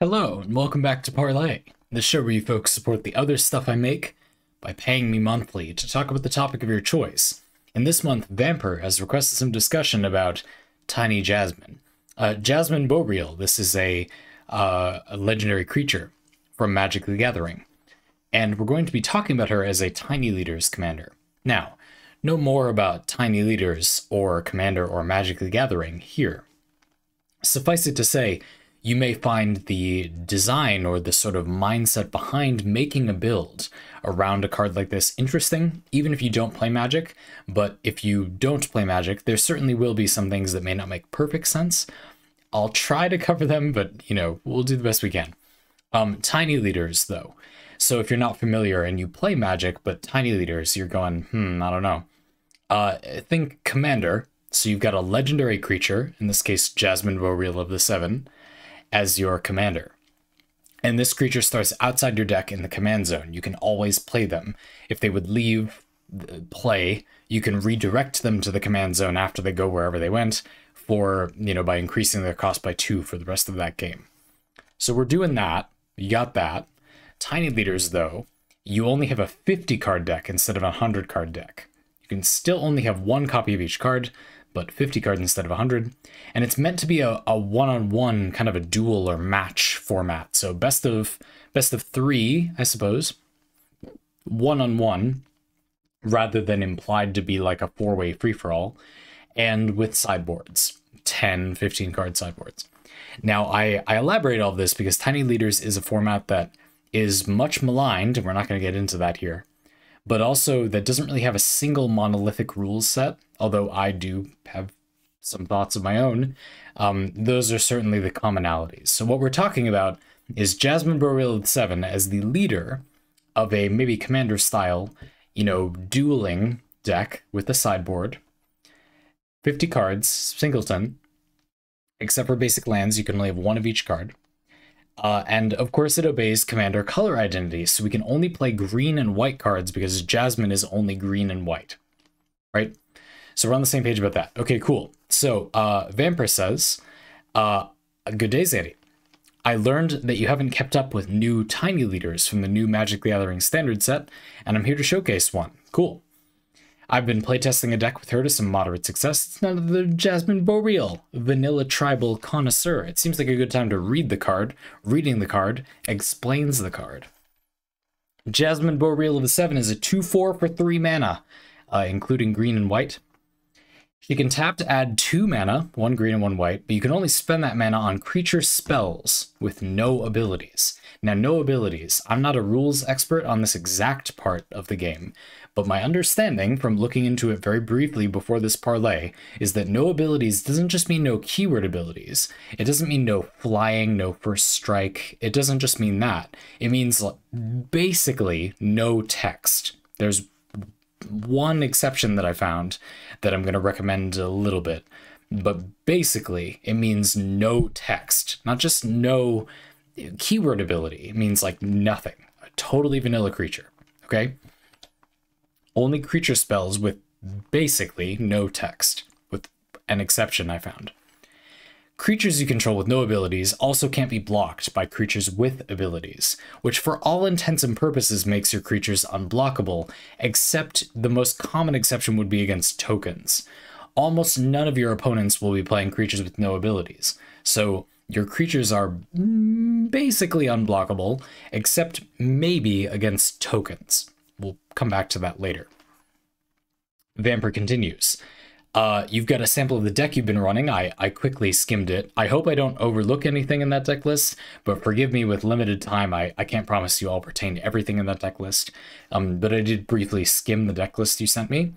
Hello, and welcome back to Parley, the show where you folks support the other stuff I make by paying me monthly to talk about the topic of your choice. And this month, Vamper has requested some discussion about Tiny Jasmine. Jasmine Boreal, this is a legendary creature from Magic the Gathering, and we're going to be talking about her as a Tiny Leaders commander. Now, no more about Tiny Leaders or Commander or Magic the Gathering here. Suffice it to say, you may find the design or the sort of mindset behind making a build around a card like this interesting, even if you don't play Magic. But if you don't play Magic, there certainly will be some things that may not make perfect sense. I'll try to cover them, but, we'll do the best we can. Tiny Leaders, though. So if you're not familiar and you play Magic, but Tiny Leaders, you're going, I don't know. Think Commander. So you've got a legendary creature, in this case, Jasmine Boreal of the 7, as your commander. And this creature starts outside your deck in the command zone. You can always play them. If they would leave play, you can redirect them to the command zone after they go wherever they went for, by increasing their cost by 2 for the rest of that game. So we're doing that. You got that. Tiny Leaders, though, you only have a 50 card deck instead of a 100 card deck. You can still only have one copy of each card, but 50 cards instead of 100. And it's meant to be a one-on-one kind of a duel or match format. So best of 3, I suppose, one-on-one, rather than implied to be like a 4-way free-for-all, and with sideboards, 10, 15 card sideboards. Now, I elaborate all of this because Tiny Leaders is a format that is much maligned, and we're not going to get into that here, but also that doesn't really have a single monolithic rules set, although I do have some thoughts of my own. Those are certainly the commonalities. So what we're talking about is Jasmine Boreal 7 as the leader of a maybe commander style, dueling deck with a sideboard, 50 cards, singleton, except for basic lands, you can only have one of each card. And of course it obeys commander color identity, so we can only play green and white cards because Jasmine is only green and white, right? So we're on the same page about that. Okay, cool. So Vamper says, good day, Zadie. I learned that you haven't kept up with new Tiny Leaders from the new Magic the Gathering standard set, and I'm here to showcase one. Cool. I've been playtesting a deck with her to some moderate success. It's none of the Jasmine Boreal, vanilla tribal connoisseur. It seems like a good time to read the card. Reading the card explains the card. Jasmine Boreal of the 7 is a 2/4 for 3 mana, including green and white. She can tap to add 2 mana, 1 green and 1 white, but you can only spend that mana on creature spells with no abilities. Now, no abilities. I'm not a rules expert on this exact part of the game, but my understanding from looking into it very briefly before this parlay is that no abilities doesn't just mean no keyword abilities. It doesn't mean no flying, no first strike. It doesn't just mean that. It means basically no text. There's one exception that I found that I'm going to recommend a little bit, but basically it means no text, not just no keyword ability. It means like nothing, a totally vanilla creature. Okay, only creature spells with basically no text, with an exception I found. Creatures you control with no abilities also can't be blocked by creatures with abilities, which for all intents and purposes makes your creatures unblockable, except the most common exception would be against tokens. Almost none of your opponents will be playing creatures with no abilities, so your creatures are basically unblockable, except maybe against tokens. We'll come back to that later. Vamper continues. You've got a sample of the deck you've been running. I quickly skimmed it. I hope I don't overlook anything in that deck list, but forgive me, with limited time, I can't promise you I'll pertain to everything in that deck list. But I did briefly skim the deck list you sent me.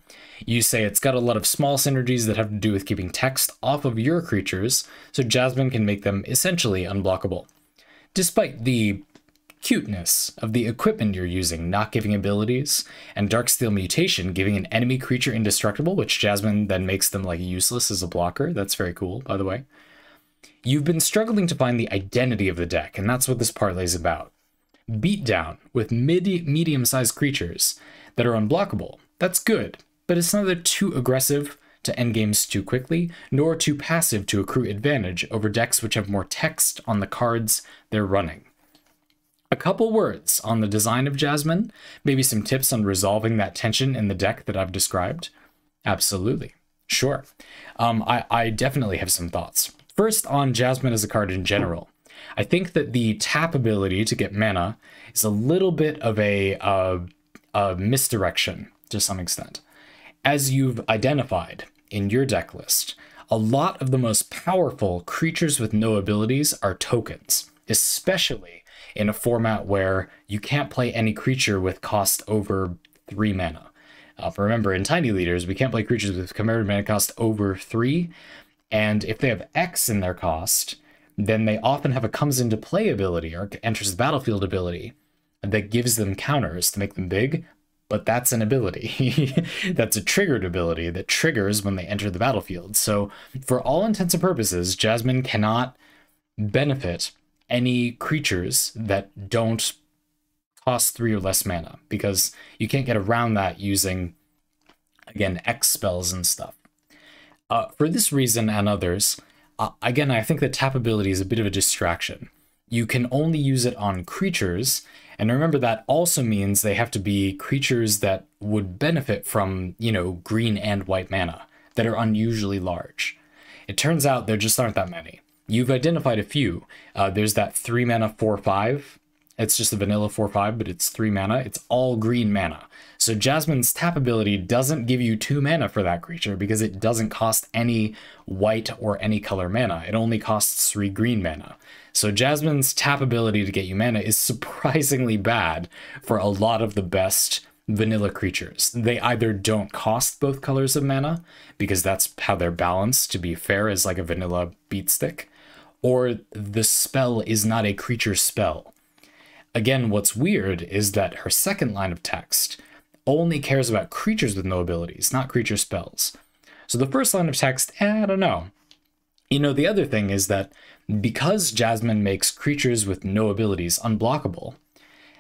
You say it's got a lot of small synergies that have to do with keeping text off of your creatures, so Jasmine can make them essentially unblockable. Despite the cuteness of the equipment you're using not giving abilities, and Darksteel Mutation giving an enemy creature indestructible, which Jasmine then makes them like useless as a blocker. That's very cool, by the way. You've been struggling to find the identity of the deck, and that's what this parlay is about. Beatdown with medium-sized creatures that are unblockable. That's good, but it's neither too aggressive to endgames too quickly, nor too passive to accrue advantage over decks which have more text on the cards they're running. A couple words on the design of Jasmine, maybe some tips on resolving that tension in the deck that I've described. Absolutely. Sure. I definitely have some thoughts. First, on Jasmine as a card in general. I think that the tap ability to get mana is a little bit of a misdirection to some extent. As you've identified in your deck list, a lot of the most powerful creatures with no abilities are tokens, especially in a format where you can't play any creature with cost over 3 mana. Remember, in Tiny Leaders, we can't play creatures with commemorative mana cost over 3, and if they have X in their cost, then they often have a comes into play ability or enters the battlefield ability that gives them counters to make them big, but that's an ability. That's a triggered ability that triggers when they enter the battlefield. So for all intents and purposes, Jasmine cannot benefit any creatures that don't cost 3 or less mana, because you can't get around that using, again, X spells and stuff. For this reason and others, again, I think that tap ability is a bit of a distraction. You can only use it on creatures, and remember that also means they have to be creatures that would benefit from, you know, green and white mana, that are unusually large. It turns out there just aren't that many. You've identified a few. There's that 3 mana 4/5. It's just a vanilla 4/5, but it's 3 mana. It's all green mana. So Jasmine's tap ability doesn't give you 2 mana for that creature because it doesn't cost any white or any color mana. It only costs 3 green mana. So Jasmine's tap ability to get you mana is surprisingly bad for a lot of the best vanilla creatures. They either don't cost both colors of mana, because that's how they're balanced to be fair as like a vanilla beat stick, or the spell is not a creature spell. Again, what's weird is that her second line of text only cares about creatures with no abilities, not creature spells. So the first line of text, I don't know. You know, the other thing is that because Jasmine makes creatures with no abilities unblockable,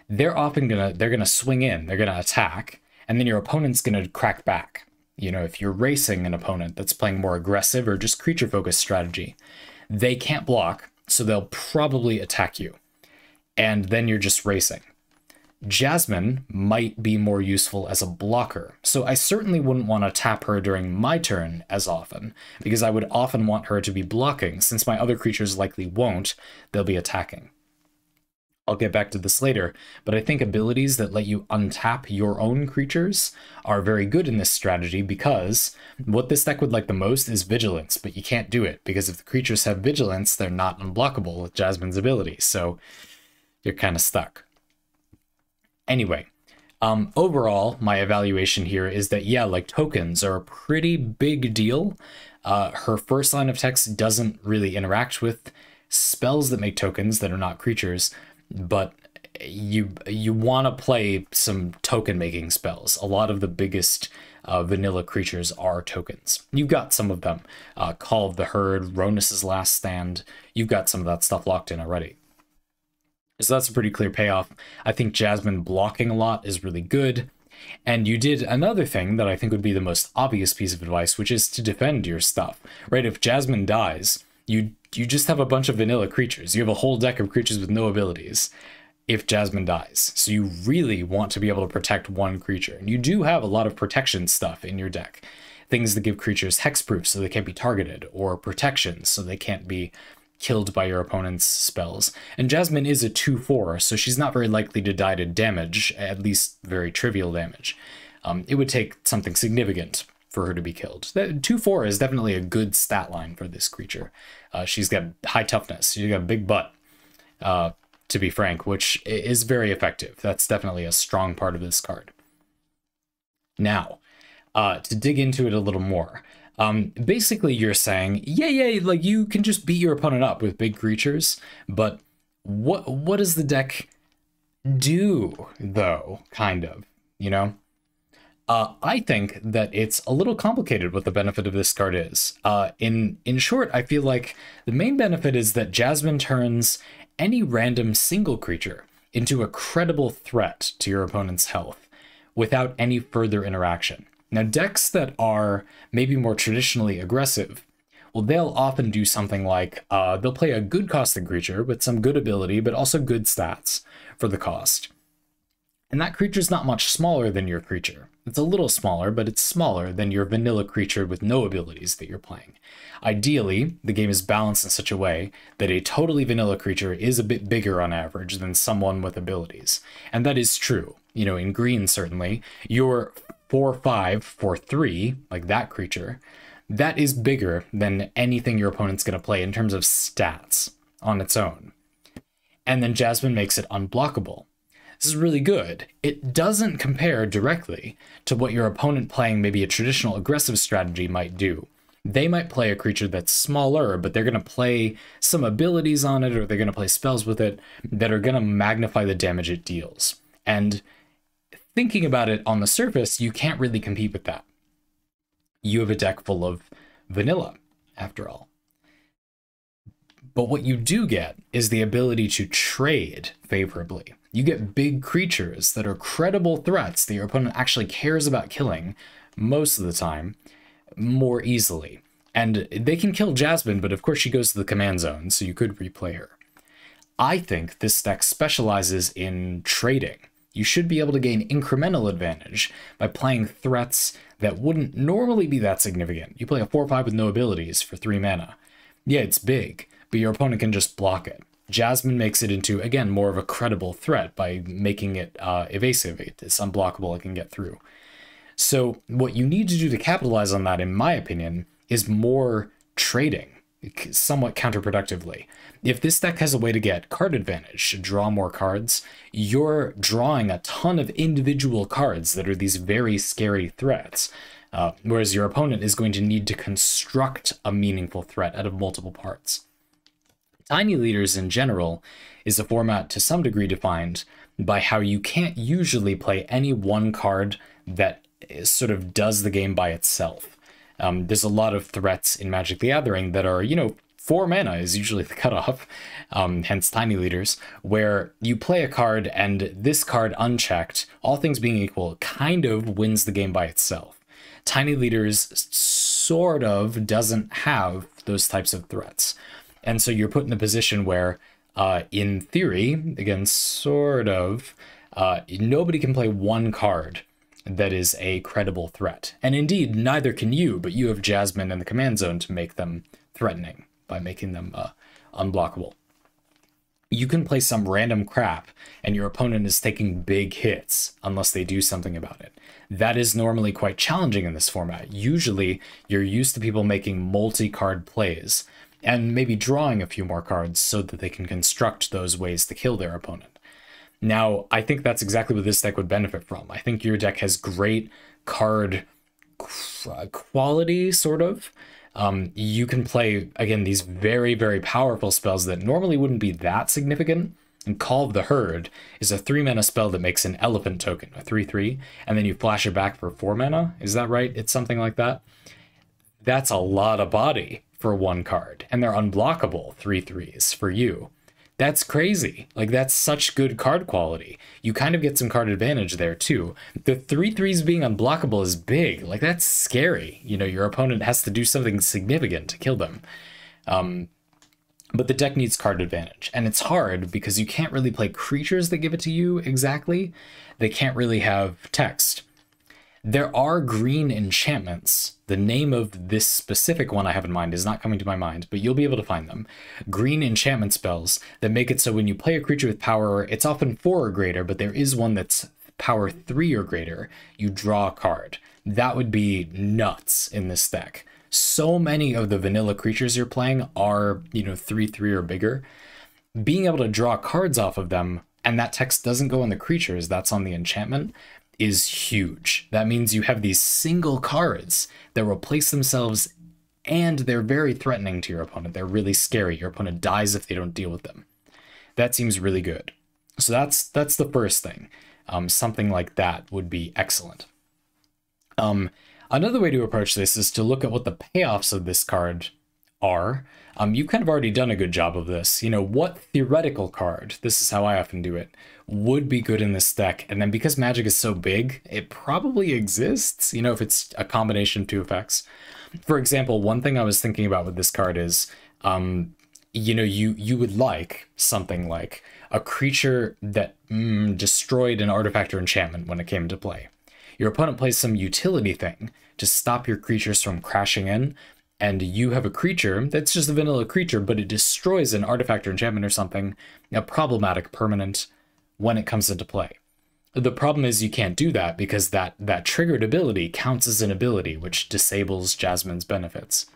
they're gonna swing in, they're gonna attack, and then your opponent's gonna crack back. You know, if you're racing an opponent that's playing more aggressive or just creature-focused strategy, they can't block, so they'll probably attack you. And then you're just racing. Jasmine might be more useful as a blocker, so I certainly wouldn't want to tap her during my turn as often, because I would often want her to be blocking. Since my other creatures likely won't, they'll be attacking. I'll get back to this later, but I think abilities that let you untap your own creatures are very good in this strategy, because what this deck would like the most is vigilance, but you can't do it, because if the creatures have vigilance, they're not unblockable with Jasmine's ability, so you're kind of stuck. Anyway, overall, my evaluation here is that, yeah, like tokens are a pretty big deal. Her first line of text doesn't really interact with spells that make tokens that are not creatures, but you want to play some token making spells. A lot of the biggest vanilla creatures are tokens. You've got some of them. Call of the Herd, Ronus's Last Stand. You've got some of that stuff locked in already. So that's a pretty clear payoff. I think Jasmine blocking a lot is really good. And you did another thing that I think would be the most obvious piece of advice, which is to defend your stuff, right? If Jasmine dies, you just have a bunch of vanilla creatures. You have a whole deck of creatures with no abilities if Jasmine dies. So you really want to be able to protect one creature. And you do have a lot of protection stuff in your deck. Things that give creatures hexproof so they can't be targeted, or protection so they can't be killed by your opponent's spells. And Jasmine is a 2/4, so she's not very likely to die to damage, at least very trivial damage. It would take something significant for her to be killed. 2/4 is definitely a good stat line for this creature. She's got high toughness, she's got a big butt, to be frank, which is very effective. That's definitely a strong part of this card. Now, to dig into it a little more, basically you're saying, yeah, like you can just beat your opponent up with big creatures, but what does the deck do, though, kind of, you know? I think that it's a little complicated what the benefit of this card is. In short, I feel like the main benefit is that Jasmine turns any random single creature into a credible threat to your opponent's health without any further interaction. Now, decks that are maybe more traditionally aggressive, well, they'll often do something like they'll play a good costed creature with some good ability, but also good stats for the cost. And that creature's not much smaller than your creature. It's a little smaller, but it's smaller than your vanilla creature with no abilities that you're playing. Ideally, the game is balanced in such a way that a totally vanilla creature is a bit bigger on average than someone with abilities. And that is true. You know, in green, certainly, your 4/5 for 3, like that creature, that is bigger than anything your opponent's going to play in terms of stats on its own. And then Jasmine makes it unblockable. This is really good. It doesn't compare directly to what your opponent playing maybe a traditional aggressive strategy might do. They might play a creature that's smaller, but they're going to play some abilities on it, or they're going to play spells with it that are going to magnify the damage it deals. And thinking about it on the surface, you can't really compete with that. You have a deck full of vanilla, after all. But what you do get is the ability to trade favorably. You get big creatures that are credible threats that your opponent actually cares about killing most of the time more easily. And they can kill Jasmine, but of course she goes to the command zone, so you could replay her. I think this deck specializes in trading. You should be able to gain incremental advantage by playing threats that wouldn't normally be that significant. You play a 4/5 with no abilities for 3 mana. Yeah, it's big, but your opponent can just block it. Jasmine makes it into, again, more of a credible threat by making it evasive. It's unblockable, it can get through. So what you need to do to capitalize on that, in my opinion, is more trading, somewhat counterproductively. If this deck has a way to get card advantage, to draw more cards, you're drawing a ton of individual cards that are these very scary threats, whereas your opponent is going to need to construct a meaningful threat out of multiple parts. Tiny Leaders in general is a format to some degree defined by how you can't usually play any one card that sort of does the game by itself. There's a lot of threats in Magic the Gathering that are, 4 mana is usually the cutoff, hence Tiny Leaders, where you play a card and this card unchecked, all things being equal, kind of wins the game by itself. Tiny Leaders sort of doesn't have those types of threats. And so you're put in a position where, in theory, again, sort of, nobody can play one card that is a credible threat. And indeed, neither can you, but you have Jasmine in the command zone to make them threatening by making them unblockable. You can play some random crap and your opponent is taking big hits unless they do something about it. That is normally quite challenging in this format. Usually, you're used to people making multi-card plays and maybe drawing a few more cards so that they can construct those ways to kill their opponent. Now, I think that's exactly what this deck would benefit from. I think your deck has great card quality, sort of. You can play, again, these very, very powerful spells that normally wouldn't be that significant. And Call of the Herd is a 3 mana spell that makes an elephant token, a 3/3, and then you flash it back for 4 mana. Is that right? It's something like that. That's a lot of body for one card, and they're unblockable 3/3s for you. That's crazy. Like, that's such good card quality. You kind of get some card advantage there too. The 3/3s being unblockable is big. Like, that's scary. Your opponent has to do something significant to kill them. But the deck needs card advantage, and it's hard because you can't really play creatures that give it to you exactly. They can't really have text. There are green enchantments. The name of this specific one I have in mind is not coming to my mind, but you'll be able to find them. Green enchantment spells that make it so when you play a creature with power, it's often 4 or greater, but there is one that's power 3 or greater. You draw a card. That would be nuts in this deck. So many of the vanilla creatures you're playing are, 3/3 or bigger. Being able to draw cards off of them, and that text doesn't go on the creatures, that's on the enchantment, is huge. That means you have these single cards that replace themselves, and they're very threatening to your opponent. They're really scary. Your opponent dies if they don't deal with them. That seems really good. So that's the first thing. Something like that would be excellent. Another way to approach this is to look at what the payoffs of this card are, you've kind of already done a good job of this. You know, what theoretical card, this is how I often do it, would be good in this deck? And then because Magic is so big, it probably exists, you know, if it's a combination of two effects. For example, one thing I was thinking about with this card is, you know, you would like something like a creature that destroyed an artifact or enchantment when it came into play. Your opponent plays some utility thing to stop your creatures from crashing in, and you have a creature that's just a vanilla creature, but it destroys an artifact or enchantment or something, a problematic permanent, when it comes into play. The problem is you can't do that because that triggered ability counts as an ability, which disables Jasmine's benefits.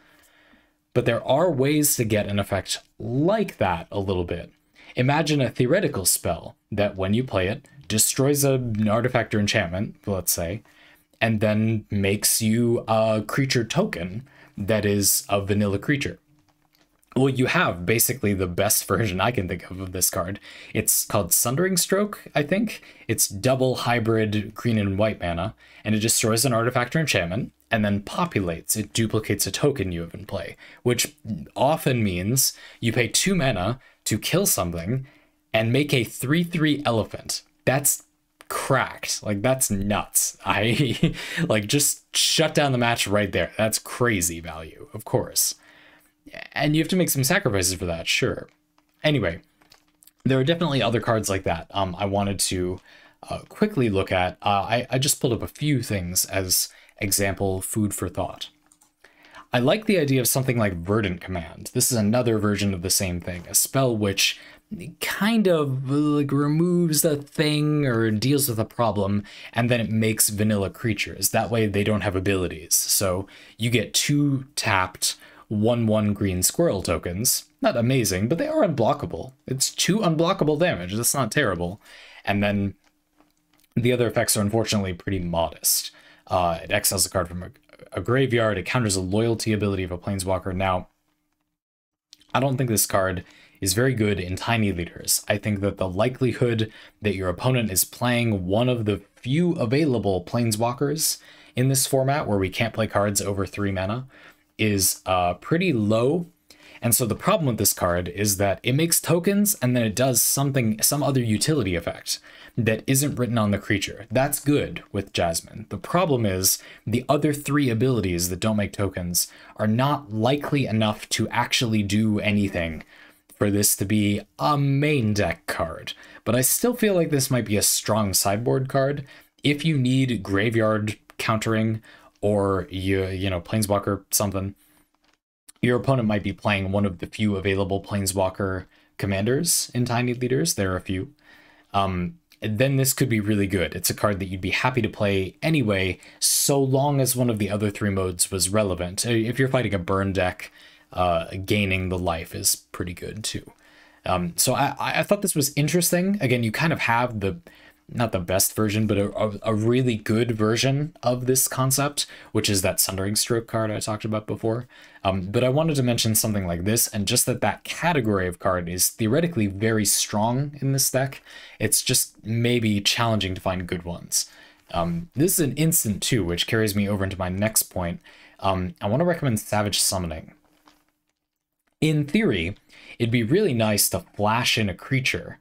But there are ways to get an effect like that a little bit. Imagine a theoretical spell that when you play it, destroys an artifact or enchantment, let's say, and then makes you a creature token that is a vanilla creature. Well, you have basically the best version I can think of this card. It's called Sundering Stroke, I think. It's double hybrid green and white mana, and it destroys an artifact or enchantment, and then populates. It duplicates a token you have in play, which often means you pay 2 mana to kill something and make a 3/3 elephant. That's cracked. Like, that's nuts. I like, just shut down the match right there. That's crazy value, of course. And you have to make some sacrifices for that, sure. Anyway, there are definitely other cards like that I wanted to quickly look at. I just pulled up a few things as example food for thought. I like the idea of something like Verdant Command. This is another version of the same thing, a spell which kind of like removes a thing or deals with a problem, and then it makes vanilla creatures. That way they don't have abilities. So you get 2 tapped 1/1 green squirrel tokens. Not amazing, but they are unblockable. It's 2 unblockable damage. That's not terrible. And then the other effects are unfortunately pretty modest. It exiles a card from a graveyard. It counters a loyalty ability of a planeswalker. Now, I don't think this card is very good in tiny leaders. I think that the likelihood that your opponent is playing one of the few available planeswalkers in this format where we can't play cards over 3 mana is pretty low. And so the problem with this card is that it makes tokens and then it does some other utility effect that isn't written on the creature. That's good with Jasmine. The problem is the other 3 abilities that don't make tokens are not likely enough to actually do anything for this to be a main deck card. But I still feel like this might be a strong sideboard card if you need graveyard countering, or you know, planeswalker something. Your opponent might be playing one of the few available planeswalker commanders in tiny leaders. There are a few. Then this could be really good. It's a card that you'd be happy to play anyway, so long as one of the other 3 modes was relevant. If you're fighting a burn deck, gaining the life is pretty good too. So I thought this was interesting. Again, you kind of have not the best version, but a really good version of this concept, which is that Sundering Stroke card I talked about before. But I wanted to mention something like this, and just that category of card is theoretically very strong in this deck. It's just maybe challenging to find good ones. This is an instant too, which carries me over into my next point. I want to recommend Savage Summoning. In theory, it'd be really nice to flash in a creature.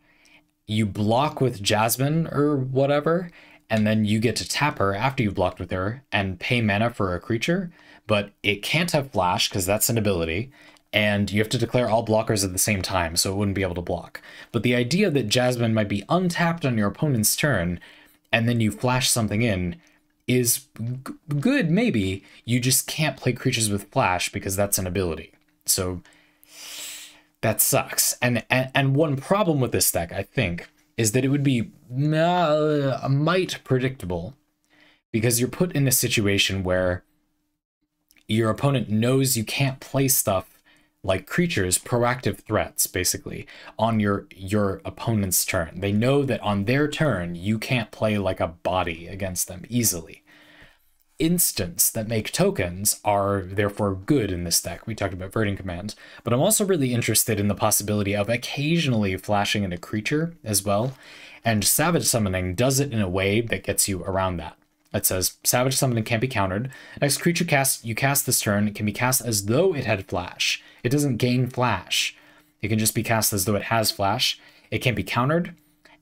You block with Jasmine or whatever, and then you get to tap her after you blocked with her and pay mana for a creature, but it can't have flash because that's an ability, and you have to declare all blockers at the same time, so it wouldn't be able to block. But the idea that Jasmine might be untapped on your opponent's turn, and then you flash something in, is good, maybe. You just can't play creatures with flash because that's an ability. So that sucks. And one problem with this deck, I think, is that it would be might predictable, because you're put in a situation where your opponent knows you can't play stuff like creatures, proactive threats, basically, on your opponent's turn. They know that on their turn, you can't play like a body against them easily. Instants that make tokens are therefore good in this deck. We talked about Verdant Command, but I'm also really interested in the possibility of occasionally flashing in a creature as well, and Savage Summoning does it in a way that gets you around that. It says, Savage Summon can't be countered. Next creature you cast this turn, it can be cast as though it had flash. It doesn't gain flash. It can just be cast as though it has flash. It can't be countered,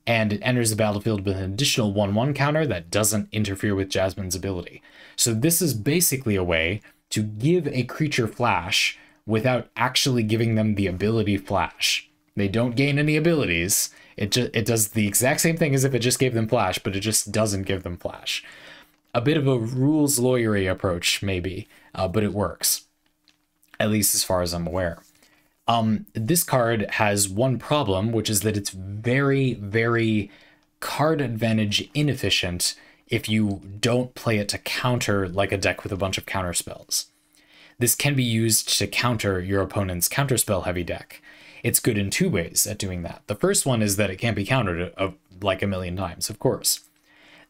and it enters the battlefield with an additional 1/1 counter that doesn't interfere with Jasmine's ability. So this is basically a way to give a creature flash without actually giving them the ability flash. They don't gain any abilities. It does the exact same thing as if it just gave them flash, but it just doesn't give them flash. A bit of a rules lawyery approach, maybe, but it works, at least as far as I'm aware. This card has one problem, which is that it's very, very card advantage inefficient if you don't play it to counter like a deck with a bunch of counter spells. This can be used to counter your opponent's counterspell heavy deck. It's good in two ways at doing that. The first one is that it can't be countered like a million times, of course.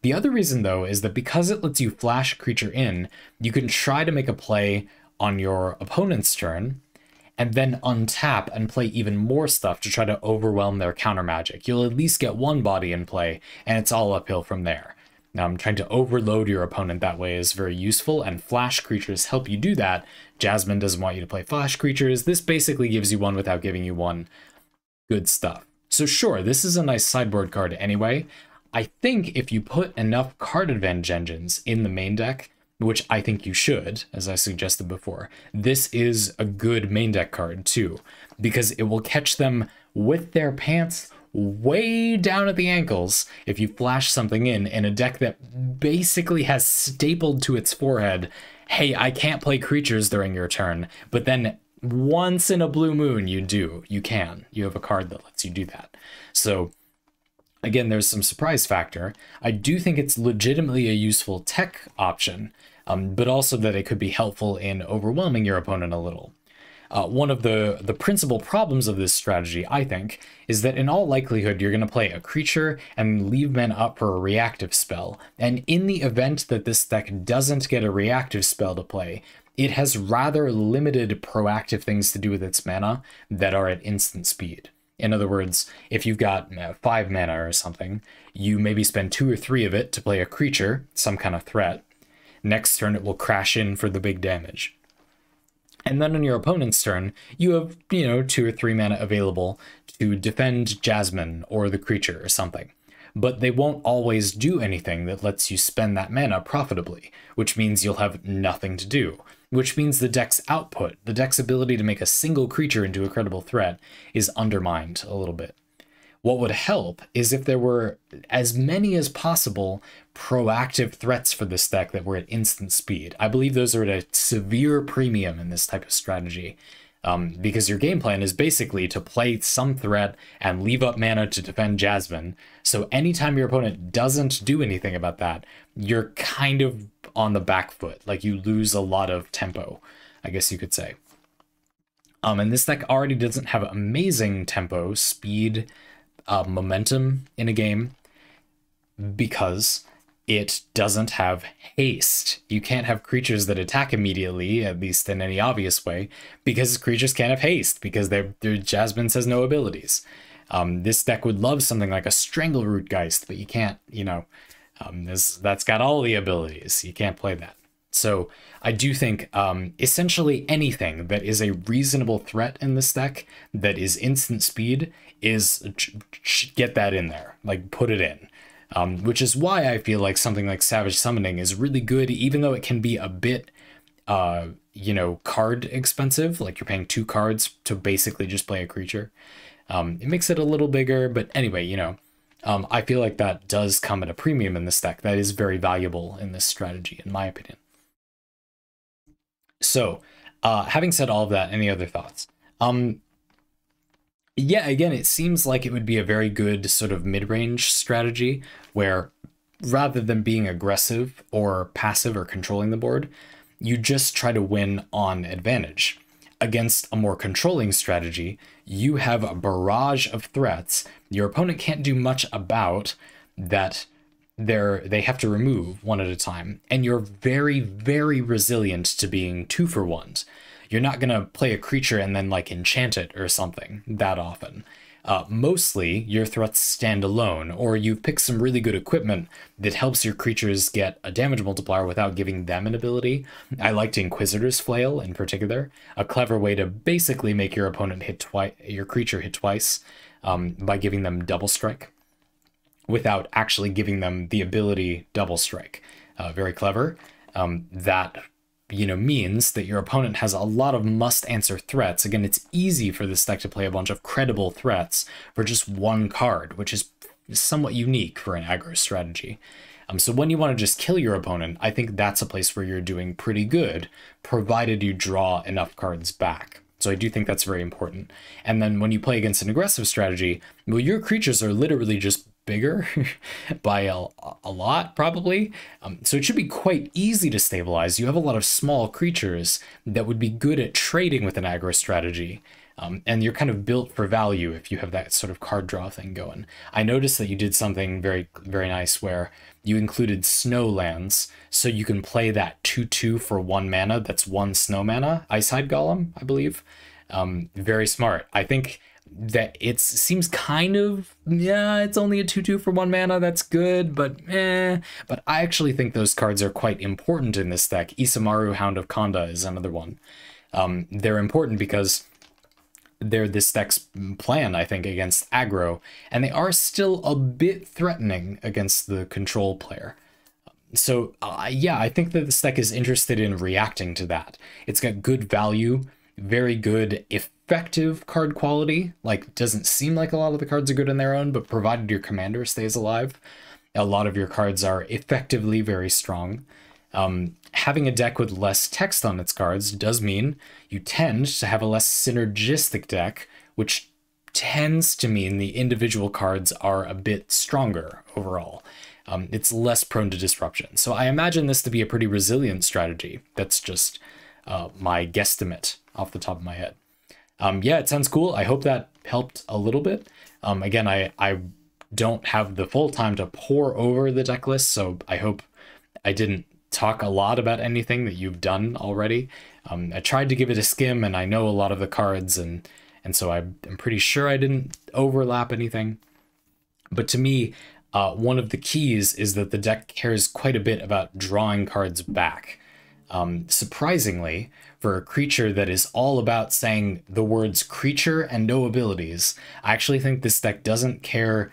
The other reason, though, is that because it lets you flash a creature in, you can try to make a play on your opponent's turn, and then untap and play even more stuff to try to overwhelm their counter magic. You'll at least get one body in play, and it's all uphill from there. Now, trying to overload your opponent that way is very useful, and flash creatures help you do that. Jasmine doesn't want you to play flash creatures. This basically gives you one without giving you one. Good stuff. So sure, this is a nice sideboard card anyway. I think if you put enough card advantage engines in the main deck, which I think you should, as I suggested before, this is a good main deck card too, because it will catch them with their pants way down at the ankles if you flash something in a deck that basically has stapled to its forehead, hey, I can't play creatures during your turn, but then once in a blue moon you do. You can. You have a card that lets you do that. So again, there's some surprise factor. I do think it's legitimately a useful tech option, but also that it could be helpful in overwhelming your opponent a little. One of the principal problems of this strategy, I think, is that in all likelihood, you're going to play a creature and leave men up for a reactive spell. And in the event that this deck doesn't get a reactive spell to play, it has rather limited proactive things to do with its mana that are at instant speed. In other words, if you've got 5 mana or something, you maybe spend 2 or 3 of it to play a creature, some kind of threat. Next turn, it will crash in for the big damage. And then on your opponent's turn, you have, 2 or 3 mana available to defend Jasmine or the creature or something. But they won't always do anything that lets you spend that mana profitably, which means you'll have nothing to do. Which means the deck's output, the deck's ability to make a single creature into a credible threat, is undermined a little bit. What would help is if there were as many as possible proactive threats for this deck that were at instant speed. I believe those are at a severe premium in this type of strategy, because your game plan is basically to play some threat and leave up mana to defend Jasmine. So anytime your opponent doesn't do anything about that, you're kind of on the back foot, like you lose a lot of tempo, I guess you could say. And this deck already doesn't have amazing tempo, speed, momentum in a game because it doesn't have haste. You can't have creatures that attack immediately, at least in any obvious way, because creatures can't have haste because their Jasmine says no abilities. This deck would love something like a Strangleroot Geist, but you can't, that's got all the abilities. You can't play that. So I do think essentially anything that is a reasonable threat in this deck that is instant speed is get that in there, like put it in. Which is why I feel like something like Savage Summoning is really good, even though it can be a bit, card expensive. Like you're paying 2 cards to basically just play a creature. It makes it a little bigger, but anyway, I feel like that does come at a premium in this deck. That is very valuable in this strategy, in my opinion. So, having said all of that, any other thoughts? Yeah, again, it seems like it would be a very good sort of mid-range strategy where rather than being aggressive or passive or controlling the board, you just try to win on advantage. Against a more controlling strategy, you have a barrage of threats your opponent can't do much about that they have to remove one at a time, and you're very, very resilient to being 2-for-1s. You're not going to play a creature and then like enchant it or something that often. Mostly, your threats stand alone, or you've picked some really good equipment that helps your creatures get a damage multiplier without giving them an ability. I liked Inquisitor's Flail in particular, a clever way to basically make your opponent hit twice, your creature hit twice, by giving them double strike, without actually giving them the ability double strike. Very clever. That means that your opponent has a lot of must-answer threats. Again, it's easy for this deck to play a bunch of credible threats for just one card, which is somewhat unique for an aggro strategy. So when you want to just kill your opponent, I think that's a place where you're doing pretty good, provided you draw enough cards back. So I do think that's very important. And then when you play against an aggressive strategy, well, your creatures are literally just bigger by a lot, probably. So it should be quite easy to stabilize. You have a lot of small creatures that would be good at trading with an aggro strategy. And you're kind of built for value if you have that sort of card draw thing going. I noticed that you did something very, very nice where you included snow lands, so you can play that 2/2 for 1 mana. That's 1 snow mana, Icehide Golem, I believe. Very smart. I think that it seems kind of, yeah, it's only a 2/2 for 1 mana, that's good, but But I actually think those cards are quite important in this deck. Isamaru, Hound of Khanda is another one. They're important because they're this deck's plan, I think, against aggro, and they are still a bit threatening against the control player. So yeah, I think that this deck is interested in reacting to that. It's got good value, very good effective card quality. Like, doesn't seem like a lot of the cards are good on their own, but provided your commander stays alive, a lot of your cards are effectively very strong. Having a deck with less text on its cards does mean you tend to have a less synergistic deck, which tends to mean the individual cards are a bit stronger overall. It's less prone to disruption. So I imagine this to be a pretty resilient strategy. That's just my guesstimate off the top of my head. Yeah, it sounds cool. I hope that helped a little bit. Again, I don't have the full time to pour over the deck list, so I hope I didn't talk a lot about anything that you've done already. I tried to give it a skim, and I know a lot of the cards, and so I'm pretty sure I didn't overlap anything. But to me, one of the keys is that the deck cares quite a bit about drawing cards back. Surprisingly, for a creature that is all about saying the words creature and no abilities, I actually think this deck doesn't care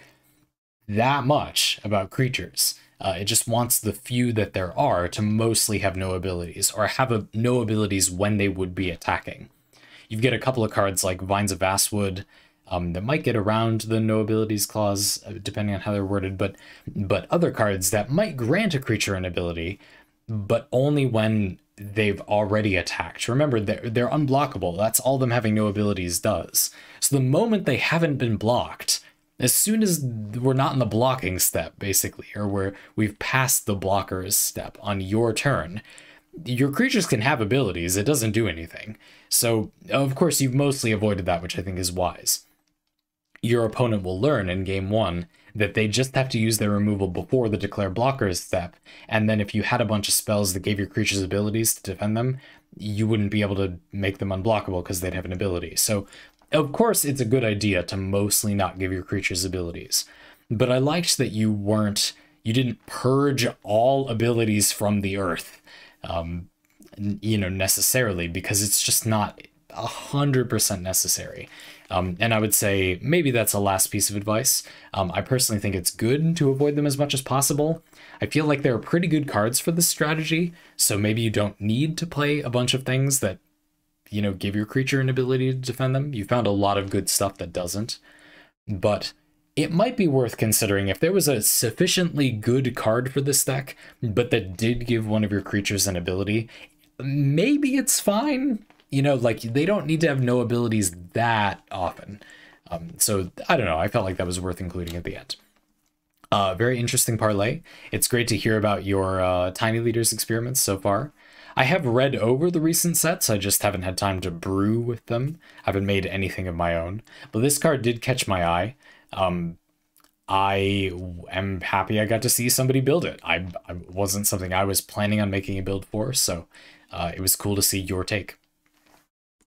that much about creatures. It just wants the few that there are to mostly have no abilities, or have no abilities when they would be attacking. You get a couple of cards like Vines of Vastwood that might get around the no abilities clause, depending on how they're worded, but other cards that might grant a creature an ability, but only when they've already attacked. Remember, they're unblockable. That's all them having no abilities does. So the moment they haven't been blocked, as soon as we're not in the blocking step, basically, or we've passed the blockers step on your turn, your creatures can have abilities. It doesn't do anything. So, of course, you've mostly avoided that, which I think is wise. Your opponent will learn in game 1 that they just have to use their removal before the declare blockers step, and then if you had a bunch of spells that gave your creatures abilities to defend them, you wouldn't be able to make them unblockable because they'd have an ability. So, of course, it's a good idea to mostly not give your creatures abilities, but I liked that you didn't purge all abilities from the earth, necessarily, because it's just not 100% necessary. And I would say maybe that's a last piece of advice. I personally think it's good to avoid them as much as possible. I feel like there are pretty good cards for this strategy, so maybe you don't need to play a bunch of things that give your creature an ability to defend them. You found a lot of good stuff that doesn't. But it might be worth considering if there was a sufficiently good card for this deck, but that did give one of your creatures an ability, maybe it's fine. Like, they don't need to have no abilities that often. So, I don't know. I felt like that was worth including at the end. Very interesting parlay. It's great to hear about your Tiny Leaders experiments so far. I have read over the recent sets, I just haven't had time to brew with them. I haven't made anything of my own. But this card did catch my eye. I am happy I got to see somebody build it. I wasn't something I was planning on making a build for, so it was cool to see your take.